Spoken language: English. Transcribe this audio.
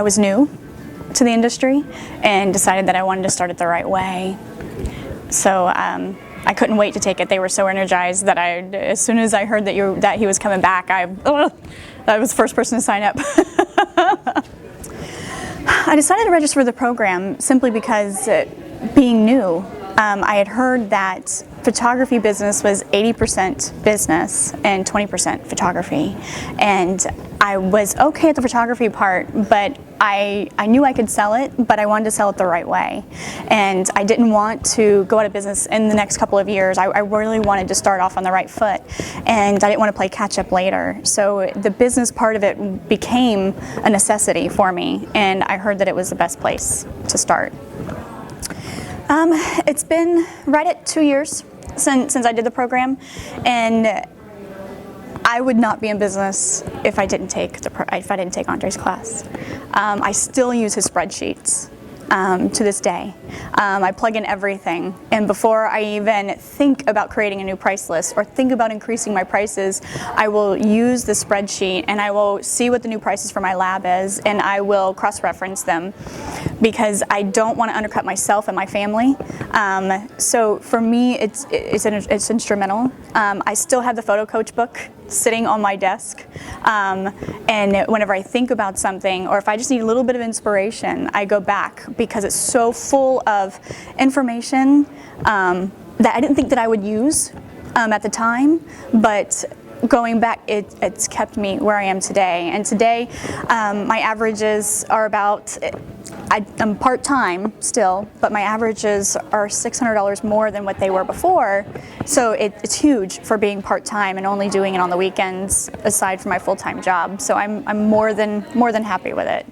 I was new to the industry and decided that I wanted to start it the right way. So I couldn't wait to take it. They were so energized that as soon as I heard that he was coming back, I was the first person to sign up. I decided to register for the program simply because being new, I had heard that photography business was 80% business and 20% photography. And I was okay at the photography part, but I knew I could sell it, but I wanted to sell it the right way. And I didn't want to go out of business in the next couple of years. I really wanted to start off on the right foot, and I didn't want to play catch up later. So the business part of it became a necessity for me, and I heard that it was the best place to start. It's been right at 2 years since I did the program, and I would not be in business if I didn't take Andre's class. I still use his spreadsheets to this day. I plug in everything, and before I even think about creating a new price list or think about increasing my prices, I will use the spreadsheet and I will see what the new prices for my lab is, and I will cross-reference them because I don't want to undercut myself and my family. So for me, it's instrumental. I still have the PhotoCoach book sitting on my desk, and whenever I think about something or if I just need a little bit of inspiration, I go back because it's so full of information that I didn't think that I would use at the time, but going back, it's kept me where I am today. And today, my averages are about, I'm part-time still, but my averages are $600 more than what they were before. So it's huge for being part-time and only doing it on the weekends aside from my full-time job. So I'm more than happy with it.